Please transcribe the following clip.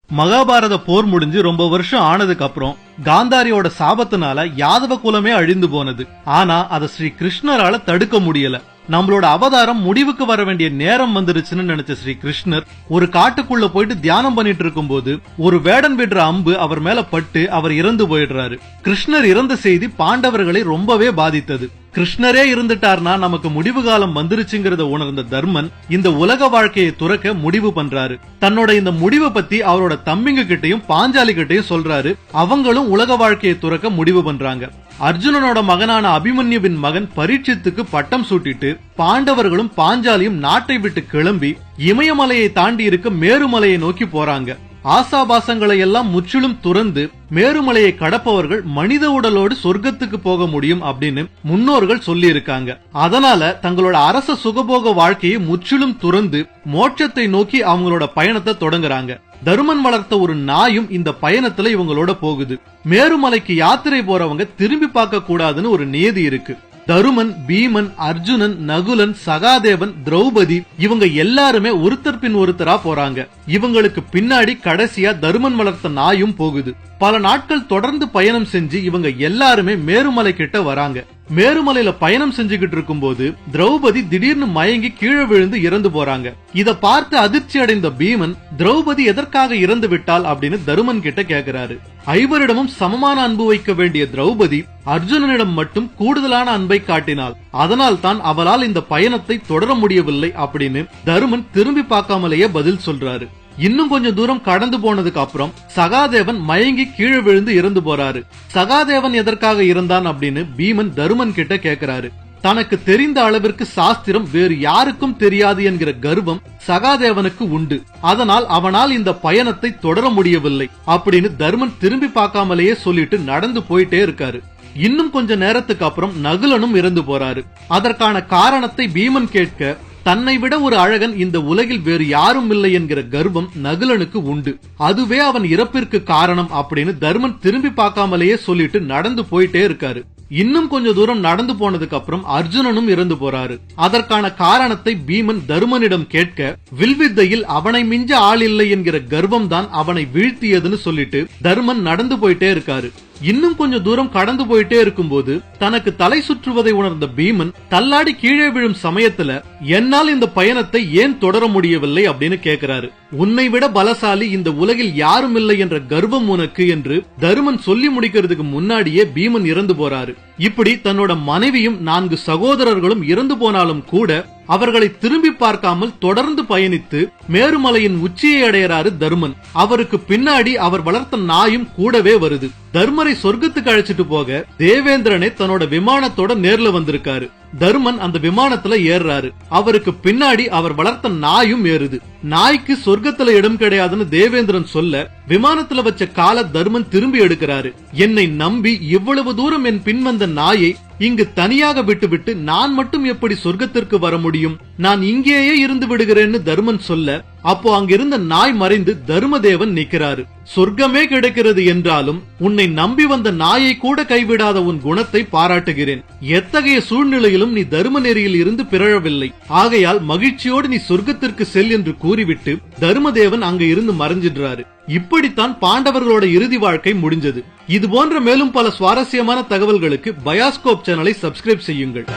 மகாபாரத போர் முடிஞ்சு ரொம்ப வருஷம் ஆனதுக்கு அப்புறம் காந்தாரியோட சாபத்தினால யாதவ குலமே அழிந்து போனது. ஆனா அத ஸ்ரீ கிருஷ்ணரால தடுக்க முடியல. நம்மளோட அவதாரம் முடிவுக்கு வர வேண்டிய நேரம் வந்துருச்சுன்னு நினைச்ச ஸ்ரீ கிருஷ்ணர் ஒரு காட்டுக்குள்ள போயிட்டு தியானம் பண்ணிட்டு இருக்கும் போது ஒரு வேடன் விடுற அம்பு அவர் மேல பட்டு அவர் இறந்து போயிடுறாரு. கிருஷ்ணர் இறந்த செய்தி பாண்டவர்களை ரொம்பவே பாதித்தது. கிருஷ்ணரே இருந்துட்டார்னா நமக்கு முடிவு காலம் வந்துருச்சுங்கிறத உணர்ந்த தர்மன் இந்த உலக வாழ்க்கையை துறக்க முடிவு பண்றாரு. தன்னோட இந்த முடிவை பத்தி அவரோட தம்பிங்க கிட்டையும் பாஞ்சாலி கிட்டையும் சொல்றாரு. அவங்களும் உலக வாழ்க்கையை துறக்க முடிவு பண்றாங்க. அர்ஜுனனோட மகனான அபிமன்யுவின் மகன் பரீட்சித்துக்கு பட்டம் சூட்டிட்டு பாண்டவர்களும் பாஞ்சாலியும் நாட்டை விட்டு கிளம்பி இமயமலையை தாண்டி இருக்க மேருமலையை நோக்கி போறாங்க. ஆசாபாசங்களை எல்லாம் முற்றிலும் துறந்து மேருமலையை கடப்பவர்கள் மனித உடலோடு சொர்க்கத்துக்கு போக முடியும் அப்படின்னு முன்னோர்கள் சொல்லி இருக்காங்க. அதனால தங்களோட அரச சுகபோக வாழ்க்கையை முற்றிலும் துறந்து மோட்சத்தை நோக்கி அவங்களோட பயணத்தை தொடங்குறாங்க. தருமன் வளர்த்த ஒரு நாயும் இந்த பயணத்துல இவங்களோட போகுது. மேருமலைக்கு யாத்திரை போறவங்க திரும்பி பார்க்க கூடாதுன்னு ஒரு நியதி இருக்கு. தருமன், பீமன், அர்ஜுனன், நகுலன், சகாதேவன், திரௌபதி இவங்க எல்லாருமே ஒருத்தர் பின் ஒருத்தரா போறாங்க. இவங்களுக்கு பின்னாடி கடைசியா தருமன் வளர்த்த நாயும் போகுது. பல நாட்கள் தொடர்ந்து பயணம் செஞ்சு இவங்க எல்லாருமே மேருமலை கிட்ட வராங்க. மேருமலையில பயணம் செஞ்சுகிட்டு இருக்கும் போது திரௌபதி திடீர்னு மயங்கி கீழே விழுந்து இறந்து போறாங்க. இத பார்த்து அதிர்ச்சி அடைந்த பீமன் திரௌபதி எதற்காக இறந்து விட்டாள் அப்படின்னு தருமன் கிட்ட கேக்குறாரு. ஐவரிடமும் சமமான அன்பு வைக்க வேண்டிய திரௌபதி அர்ஜுனனிடம் மட்டும் கூடுதலான அன்பை காட்டினாள். அதனால் தான் அவளால் இந்த பயணத்தை தொடர முடியவில்லை அப்படின்னு தருமன் திரும்பி பார்க்காமலேயே பதில் சொல்றாரு. இன்னும் கொஞ்சம் தூரம் கடந்து போனதுக்கு அப்புறம் சகாதேவன் மயங்கி கீழே விழுந்து இறந்து போறாரு. சகாதேவன் எதற்காக இருந்தான் அப்படின்னு பீமன் தருமன் கிட்ட கேக்குறாரு. தனக்கு தெரிந்த அளவிற்கு சாஸ்திரம் வேறு யாருக்கும் தெரியாது என்கிற கர்வம் சகாதேவனுக்கு உண்டு. அதனால் அவனால் இந்த பயணத்தை தொடர முடியவில்லை அப்படின்னு தருமன் திரும்பி பார்க்காமலேயே சொல்லிட்டு நடந்து போயிட்டே இருக்காரு. இன்னும் கொஞ்ச நேரத்துக்கு அப்புறம் நகுலனும் இறந்து போறாரு. அதற்கான காரணத்தை பீமன் கேட்க தன்னை விட ஒரு அழகன் இந்த உலகில் வேறு யாரும் இல்லை என்கிற கர்வம் நகுலனுக்கு உண்டு. அதுவே அவன் இறப்பிற்கு காரணம் அப்படின்னு தர்மன் திரும்பி பார்க்காமலேயே சொல்லிட்டு நடந்து போயிட்டே இருக்காரு. இன்னும் கொஞ்ச தூரம் நடந்து போனதுக்கு அப்புறம் அர்ஜுனனும் இறந்து போறாரு. அதற்கான காரணத்தை பீமன் தருமனிடம் கேட்க வில்வித்தையில் அவனை மிஞ்ச ஆள் இல்லை என்கிற கர்வம் தான் அவனை வீழ்த்தியதுன்னு சொல்லிட்டு தர்மன் நடந்து போயிட்டே இருக்காரு. இன்னும் கொஞ்சம் தூரம் கடந்து போயிட்டே இருக்கும்போது தனக்கு தலை சுற்றுவதை உணர்ந்த பீமன் தள்ளாடி கீழே விழும் சமயத்துல என்னால் இந்த பயணத்தை ஏன் தொடர முடியவில்லை அப்படின்னு கேக்குறாரு. உன்னை விட பலசாலி இந்த உலகில் யாரும் இல்லை என்ற கர்வம் உனக்கு என்று தருமன் சொல்லி முடிக்கிறதுக்கு முன்னாடியே பீமன் இறந்து போறாரு. இப்படி தன்னோட மனைவியும் 4 சகோதரர்களும் இறந்து போனாலும் கூட அவர்களை திரும்பி பார்க்காமல் தொடர்ந்து பயணித்து மேருமலையின் உச்சியை அடையறாரு தருமன். அவருக்கு பின்னாடி அவர் வளர்த்த நாயும் கூடவே வருது. தர்மரை சொர்க்கத்துக்கு அழைச்சிட்டு போக தேவேந்திரனே தன்னோட விமானத்தோட நேர்ல வந்திருக்காரு. தருமன் அந்த விமானத்துல ஏறாரு. அவருக்கு பின்னாடி அவர் வளர்த்த நாயும் ஏறுது. நாய்க்கு சொர்க்கத்துல இடம் கிடையாதுன்னு தேவேந்திரன் சொல்ல விமானத்துல வச்ச கால தருமன் திரும்பி எடுக்கிறாரு. என்னை நம்பி இவ்வளவு தூரம் என் பின் வந்த நாயை இங்கு தனியாக விட்டுவிட்டு நான் மட்டும் எப்படி சொர்க்கத்திற்கு வர முடியும்? நான் இங்கேயே இருந்து விடுகிறேன்னு தருமன் சொல்ல அப்போ அங்கிருந்த நாய் மறைந்து தர்மதேவன் நிற்கிறாரு. சொர்க்கமே கிடைக்கிறது என்றாலும் உன்னை நம்பி வந்த நாயை கூட கைவிடாத உன் குணத்தை பாராட்டுகிறேன். எத்தகைய சூழ்நிலையிலும் நீ தர்ம நெறியில் இருந்து பிறழவில்லை. ஆகையால் மகிழ்ச்சியோடு நீ சொர்க்கத்திற்கு செல் என்று கூறிவிட்டு தர்மதேவன் அங்க இருந்து மறைஞ்சிடுறாரு. இப்படித்தான் பாண்டவர்களோட இறுதி வாழ்க்கை முடிஞ்சது. இது போன்ற மேலும் பல சுவாரஸ்யமான தகவல்களுக்கு பயாஸ்கோப் சேனலை சப்ஸ்கிரைப் செய்யுங்கள்.